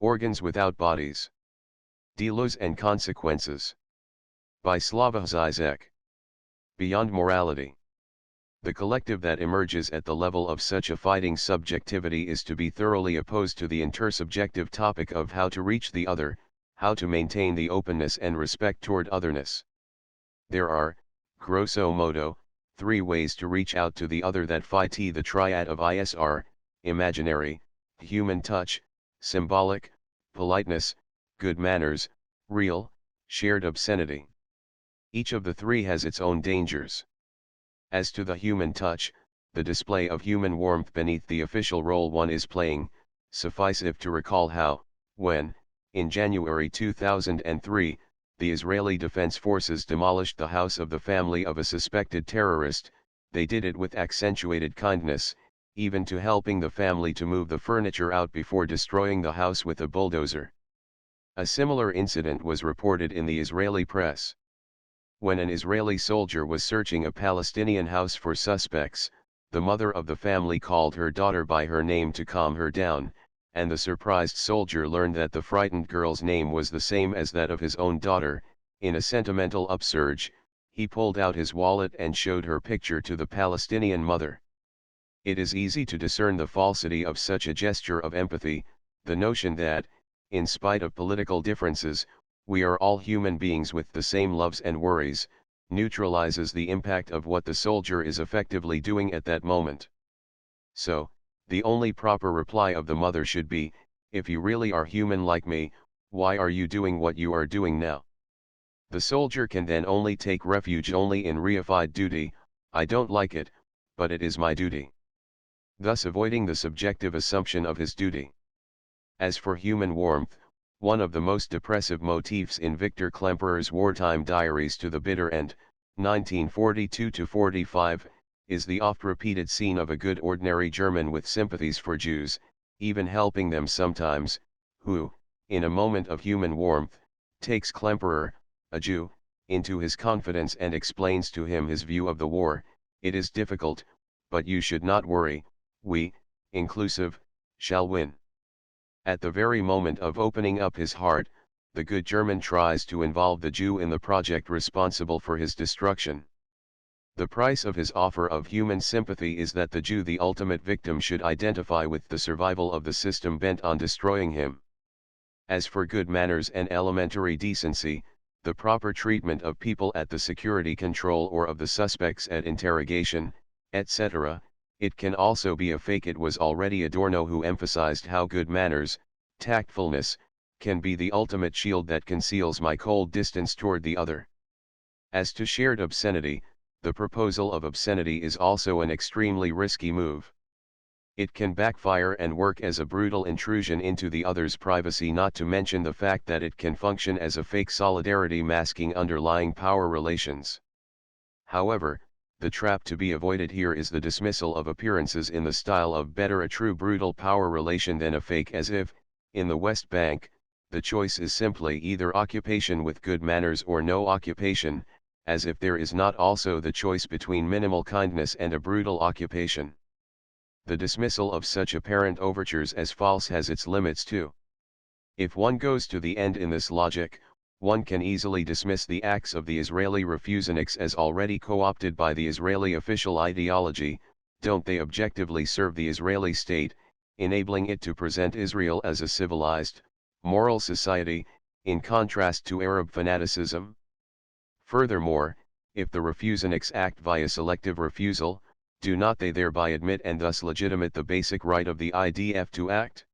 Organs Without Bodies. Deleuze and Consequences. By Slavoj Zizek. Beyond Morality. The collective that emerges at the level of such a fighting subjectivity is to be thoroughly opposed to the intersubjective topic of how to reach the other, how to maintain the openness and respect toward otherness. There are, grosso modo, three ways to reach out to the other that fight the triad of ISR, imaginary, human touch, symbolic, politeness, good manners, real, shared obscenity. Each of the three has its own dangers. As to the human touch, the display of human warmth beneath the official role one is playing, suffice it to recall how, when, in January 2003, the Israeli Defense Forces demolished the house of the family of a suspected terrorist, they did it with accentuated kindness, even to helping the family to move the furniture out before destroying the house with a bulldozer. A similar incident was reported in the Israeli press. When an Israeli soldier was searching a Palestinian house for suspects, the mother of the family called her daughter by her name to calm her down, and the surprised soldier learned that the frightened girl's name was the same as that of his own daughter. In a sentimental upsurge, he pulled out his wallet and showed her picture to the Palestinian mother. It is easy to discern the falsity of such a gesture of empathy, the notion that, in spite of political differences, we are all human beings with the same loves and worries, neutralizes the impact of what the soldier is effectively doing at that moment. So, the only proper reply of the mother should be, if you really are human like me, why are you doing what you are doing now? The soldier can then only take refuge only in reified duty, I don't like it, but it is my duty. Thus avoiding the subjective assumption of his duty. As for human warmth, one of the most depressive motifs in Victor Klemperer's wartime diaries To the Bitter End, 1942-45, is the oft-repeated scene of a good ordinary German with sympathies for Jews, even helping them sometimes, who, in a moment of human warmth, takes Klemperer, a Jew, into his confidence and explains to him his view of the war. It is difficult, but you should not worry, we, inclusive, shall win. At the very moment of opening up his heart, the good German tries to involve the Jew in the project responsible for his destruction. The price of his offer of human sympathy is that the Jew, the ultimate victim, should identify with the survival of the system bent on destroying him. As for good manners and elementary decency, the proper treatment of people at the security control or of the suspects at interrogation, etc., it can also be a fake. It was already Adorno who emphasized how good manners, tactfulness, can be the ultimate shield that conceals my cold distance toward the other. As to shared obscenity, the proposal of obscenity is also an extremely risky move. It can backfire and work as a brutal intrusion into the other's privacy, not to mention the fact that it can function as a fake solidarity masking underlying power relations. However, the trap to be avoided here is the dismissal of appearances in the style of better a true brutal power relation than a fake, as if, in the West Bank, the choice is simply either occupation with good manners or no occupation, as if there is not also the choice between minimal kindness and a brutal occupation. The dismissal of such apparent overtures as false has its limits too. If one goes to the end in this logic, one can easily dismiss the acts of the Israeli refuseniks as already co-opted by the Israeli official ideology. Don't they objectively serve the Israeli state, enabling it to present Israel as a civilized, moral society, in contrast to Arab fanaticism? Furthermore, if the refuseniks act via selective refusal, do not they thereby admit and thus legitimate the basic right of the IDF to act?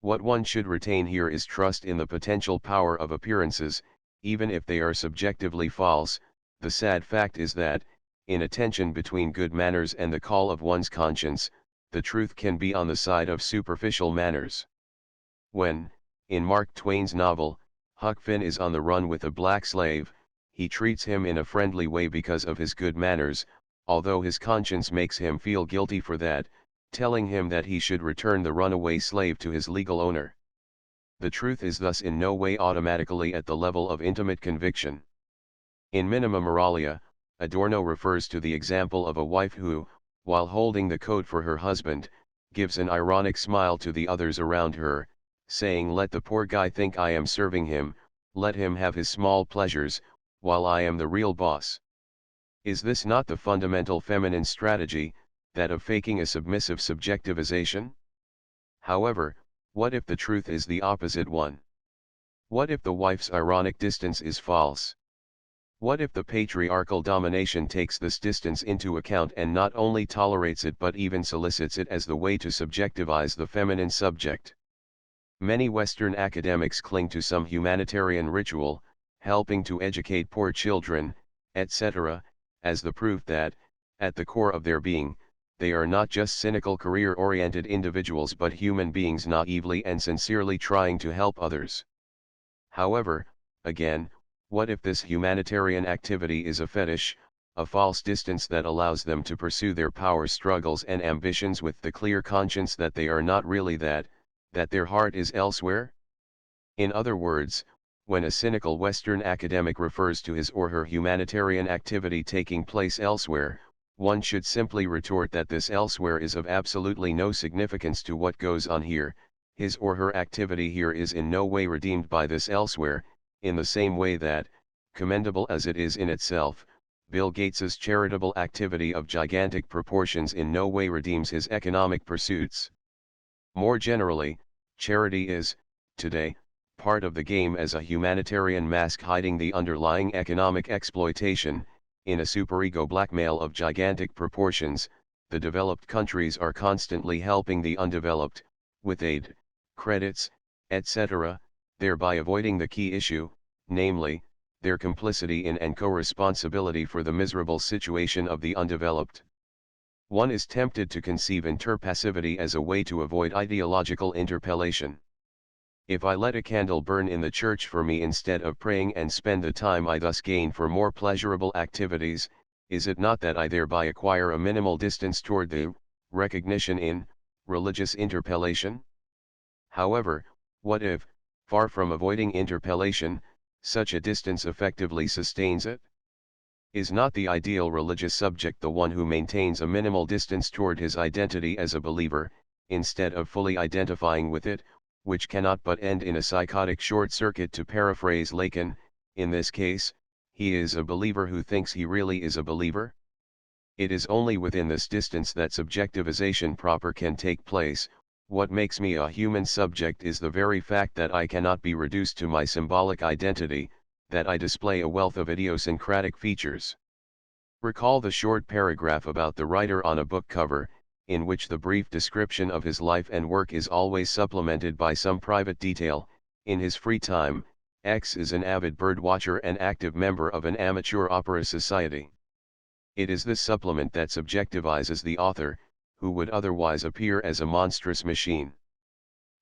What one should retain here is trust in the potential power of appearances, even if they are subjectively false. The sad fact is that, in a tension between good manners and the call of one's conscience, the truth can be on the side of superficial manners. When, in Mark Twain's novel, Huck Finn is on the run with a black slave, he treats him in a friendly way because of his good manners, although his conscience makes him feel guilty for that, telling him that he should return the runaway slave to his legal owner. The truth is thus in no way automatically at the level of intimate conviction. In Minima Moralia, Adorno refers to the example of a wife who, while holding the coat for her husband, gives an ironic smile to the others around her, saying let the poor guy think I am serving him, let him have his small pleasures, while I am the real boss. Is this not the fundamental feminine strategy, that of faking a submissive subjectivization? However, what if the truth is the opposite one? What if the wife's ironic distance is false? What if the patriarchal domination takes this distance into account and not only tolerates it but even solicits it as the way to subjectivize the feminine subject? Many Western academics cling to some humanitarian ritual, helping to educate poor children, etc., as the proof that, at the core of their being, they are not just cynical career-oriented individuals but human beings naively and sincerely trying to help others. However, again, what if this humanitarian activity is a fetish, a false distance that allows them to pursue their power struggles and ambitions with the clear conscience that they are not really that their heart is elsewhere? In other words, when a cynical Western academic refers to his or her humanitarian activity taking place elsewhere, one should simply retort that this elsewhere is of absolutely no significance to what goes on here. His or her activity here is in no way redeemed by this elsewhere, in the same way that, commendable as it is in itself, Bill Gates's charitable activity of gigantic proportions in no way redeems his economic pursuits. More generally, charity is, today, part of the game as a humanitarian mask hiding the underlying economic exploitation. In a superego blackmail of gigantic proportions, the developed countries are constantly helping the undeveloped, with aid, credits, etc., thereby avoiding the key issue, namely, their complicity in and co-responsibility for the miserable situation of the undeveloped. One is tempted to conceive interpassivity as a way to avoid ideological interpellation. If I let a candle burn in the church for me instead of praying and spend the time I thus gain for more pleasurable activities, is it not that I thereby acquire a minimal distance toward the recognition in religious interpellation? However, what if, far from avoiding interpellation, such a distance effectively sustains it? Is not the ideal religious subject the one who maintains a minimal distance toward his identity as a believer, instead of fully identifying with it, which cannot but end in a psychotic short circuit? To paraphrase Lacan, in this case, he is a believer who thinks he really is a believer? It is only within this distance that subjectivization proper can take place. What makes me a human subject is the very fact that I cannot be reduced to my symbolic identity, that I display a wealth of idiosyncratic features. Recall the short paragraph about the writer on a book cover, in which the brief description of his life and work is always supplemented by some private detail. In his free time, X is an avid birdwatcher and active member of an amateur opera society. It is this supplement that subjectivizes the author, who would otherwise appear as a monstrous machine.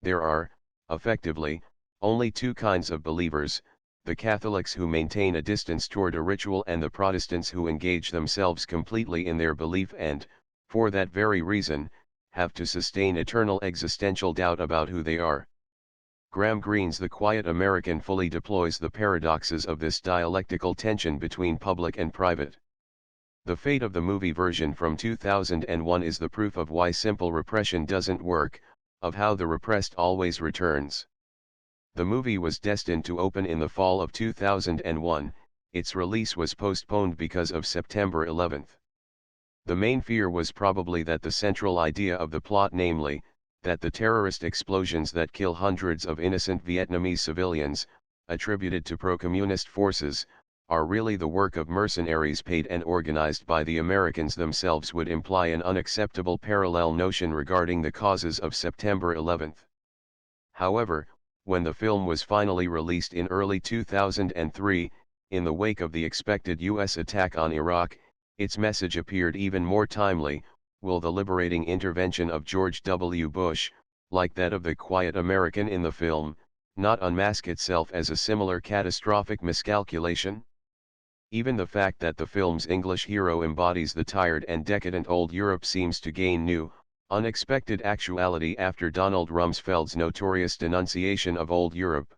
There are, effectively, only two kinds of believers: the Catholics who maintain a distance toward a ritual and the Protestants who engage themselves completely in their belief and, for that very reason, have to sustain eternal existential doubt about who they are. Graham Greene's The Quiet American fully deploys the paradoxes of this dialectical tension between public and private. The fate of the movie version from 2001 is the proof of why simple repression doesn't work, of how the repressed always returns. The movie was destined to open in the fall of 2001, its release was postponed because of September 11. The main fear was probably that the central idea of the plot, namely, that the terrorist explosions that kill hundreds of innocent Vietnamese civilians, attributed to pro-communist forces, are really the work of mercenaries paid and organized by the Americans themselves, would imply an unacceptable parallel notion regarding the causes of September 11. However, when the film was finally released in early 2003, in the wake of the expected U.S. attack on Iraq, its message appeared even more timely. Will the liberating intervention of George W. Bush, like that of the quiet American in the film, not unmask itself as a similar catastrophic miscalculation? Even the fact that the film's English hero embodies the tired and decadent old Europe seems to gain new, unexpected actuality after Donald Rumsfeld's notorious denunciation of old Europe.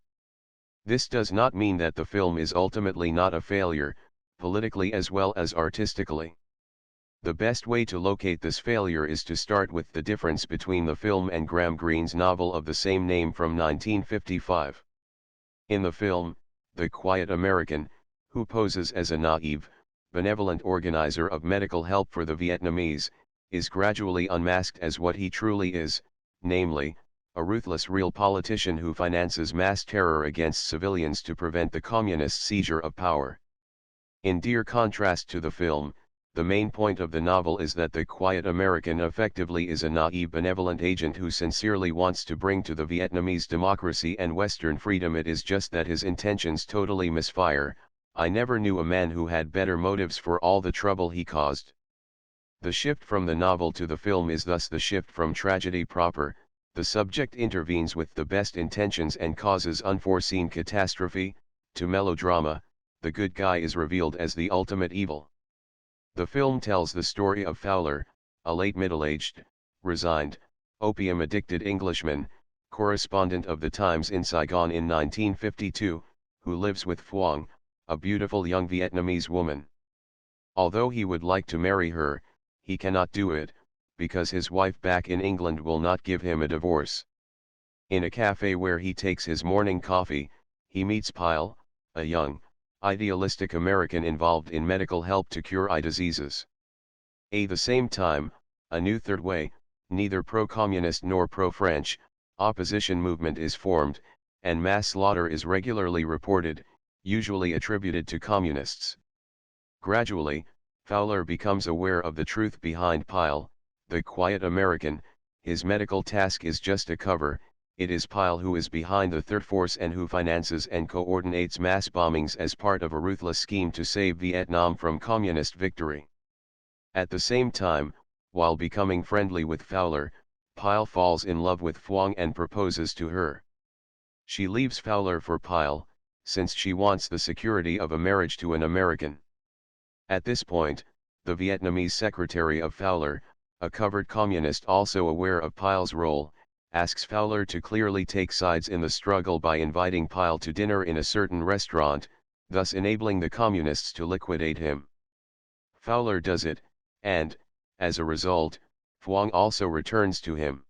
This does not mean that the film is ultimately not a failure, politically as well as artistically. The best way to locate this failure is to start with the difference between the film and Graham Greene's novel of the same name from 1955. In the film, the quiet American, who poses as a naive, benevolent organizer of medical help for the Vietnamese, is gradually unmasked as what he truly is, namely, a ruthless real politician who finances mass terror against civilians to prevent the communist seizure of power. In dire contrast to the film, the main point of the novel is that the quiet American effectively is a naive benevolent agent who sincerely wants to bring to the Vietnamese democracy and Western freedom. It is just that his intentions totally misfire. I never knew a man who had better motives for all the trouble he caused. The shift from the novel to the film is thus the shift from tragedy proper. The subject intervenes with the best intentions and causes unforeseen catastrophe, to melodrama. The good guy is revealed as the ultimate evil. The film tells the story of Fowler, a late middle-aged, resigned, opium-addicted Englishman, correspondent of the Times in Saigon in 1952, who lives with Phuong, a beautiful young Vietnamese woman. Although he would like to marry her, he cannot do it, because his wife back in England will not give him a divorce. In a cafe where he takes his morning coffee, he meets Pyle, a young, idealistic American involved in medical help to cure eye diseases. At the same time, a new third way, neither pro-communist nor pro-French, opposition movement is formed, and mass slaughter is regularly reported, usually attributed to communists. Gradually, Fowler becomes aware of the truth behind Pyle, the quiet American. His medical task is just a cover. It is Pyle who is behind the third force and who finances and coordinates mass bombings as part of a ruthless scheme to save Vietnam from communist victory. At the same time, while becoming friendly with Fowler, Pyle falls in love with Phuong and proposes to her. She leaves Fowler for Pyle, since she wants the security of a marriage to an American. At this point, the Vietnamese secretary of Fowler, a covert communist also aware of Pyle's role, asks Fowler to clearly take sides in the struggle by inviting Pyle to dinner in a certain restaurant, thus enabling the communists to liquidate him. Fowler does it, and, as a result, Phuong also returns to him.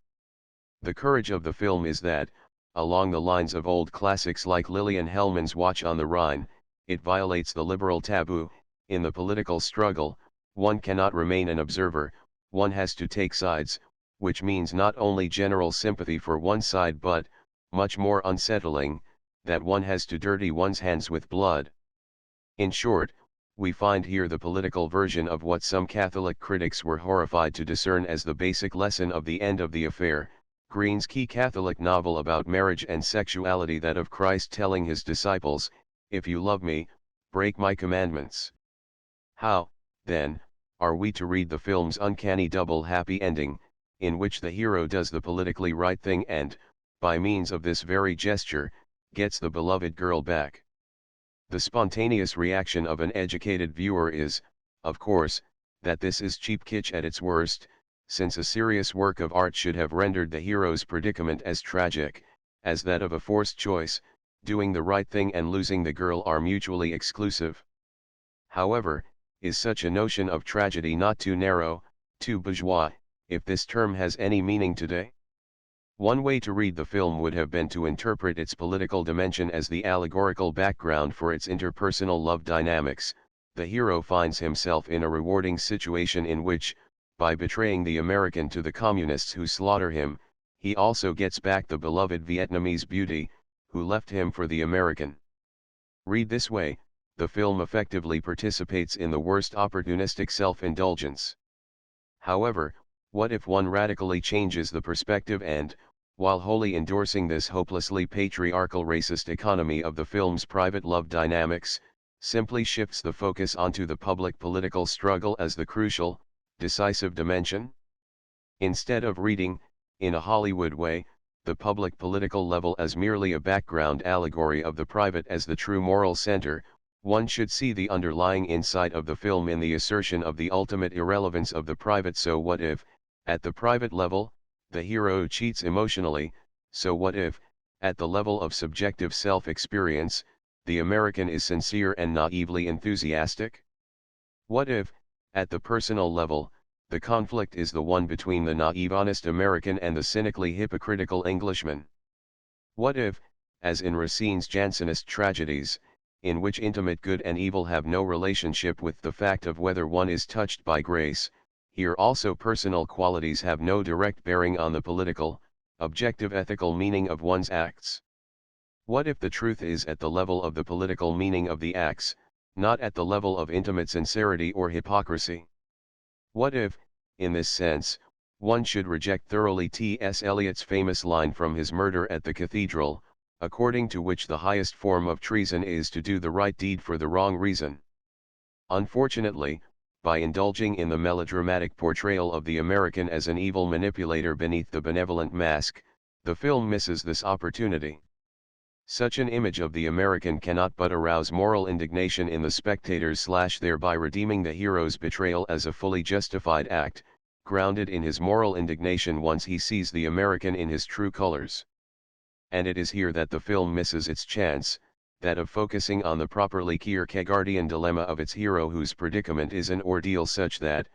The courage of the film is that, along the lines of old classics like Lillian Hellman's Watch on the Rhine, it violates the liberal taboo. In the political struggle, one cannot remain an observer, one has to take sides, which means not only general sympathy for one side but, much more unsettling, that one has to dirty one's hands with blood. In short, we find here the political version of what some Catholic critics were horrified to discern as the basic lesson of the end of the affair, Greene's key Catholic novel about marriage and sexuality, that of Christ telling his disciples, "If you love me, break my commandments." How, then, are we to read the film's uncanny double happy ending, in which the hero does the politically right thing and, by means of this very gesture, gets the beloved girl back? The spontaneous reaction of an educated viewer is, of course, that this is cheap kitsch at its worst, since a serious work of art should have rendered the hero's predicament as tragic, as that of a forced choice. Doing the right thing and losing the girl are mutually exclusive. However, is such a notion of tragedy not too narrow, too bourgeois, if this term has any meaning today? One way to read the film would have been to interpret its political dimension as the allegorical background for its interpersonal love dynamics. The hero finds himself in a rewarding situation in which, by betraying the American to the communists who slaughter him, he also gets back the beloved Vietnamese beauty, who left him for the American. Read this way, the film effectively participates in the worst opportunistic self-indulgence. However, what if one radically changes the perspective and, while wholly endorsing this hopelessly patriarchal racist economy of the film's private love dynamics, simply shifts the focus onto the public political struggle as the crucial, decisive dimension? Instead of reading, in a Hollywood way, the public political level as merely a background allegory of the private as the true moral center, one should see the underlying insight of the film in the assertion of the ultimate irrelevance of the private. So what if, at the private level, the hero cheats emotionally? So what if, at the level of subjective self-experience, the American is sincere and naively enthusiastic? What if, At the personal level, the conflict is the one between the naive honest American and the cynically hypocritical Englishman. What if, as in Racine's Jansenist tragedies, in which intimate good and evil have no relationship with the fact of whether one is touched by grace, here also personal qualities have no direct bearing on the political, objective ethical meaning of one's acts? What if the truth is at the level of the political meaning of the acts, not at the level of intimate sincerity or hypocrisy? What if, in this sense, one should reject thoroughly T.S. Eliot's famous line from his Murder at the Cathedral, according to which the highest form of treason is to do the right deed for the wrong reason? Unfortunately, by indulging in the melodramatic portrayal of the American as an evil manipulator beneath the benevolent mask, the film misses this opportunity. Such an image of the American cannot but arouse moral indignation in the spectators, thereby redeeming the hero's betrayal as a fully justified act, grounded in his moral indignation once he sees the American in his true colors. And it is here that the film misses its chance, that of focusing on the properly Kierkegaardian dilemma of its hero, whose predicament is an ordeal such that,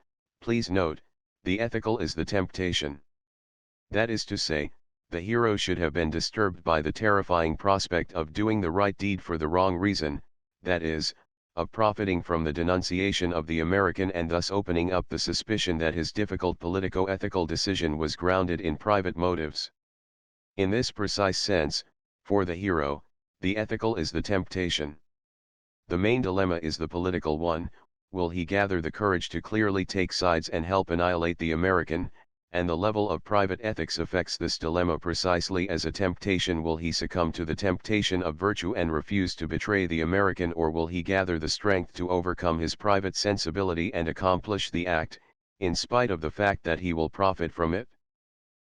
please note, the ethical is the temptation. That is to say, the hero should have been disturbed by the terrifying prospect of doing the right deed for the wrong reason, that is, of profiting from the denunciation of the American and thus opening up the suspicion that his difficult politico-ethical decision was grounded in private motives. In this precise sense, for the hero, the ethical is the temptation. The main dilemma is the political one: will he gather the courage to clearly take sides and help annihilate the American? And the level of private ethics affects this dilemma precisely as a temptation. Will he succumb to the temptation of virtue and refuse to betray the American, or will he gather the strength to overcome his private sensibility and accomplish the act, in spite of the fact that he will profit from it?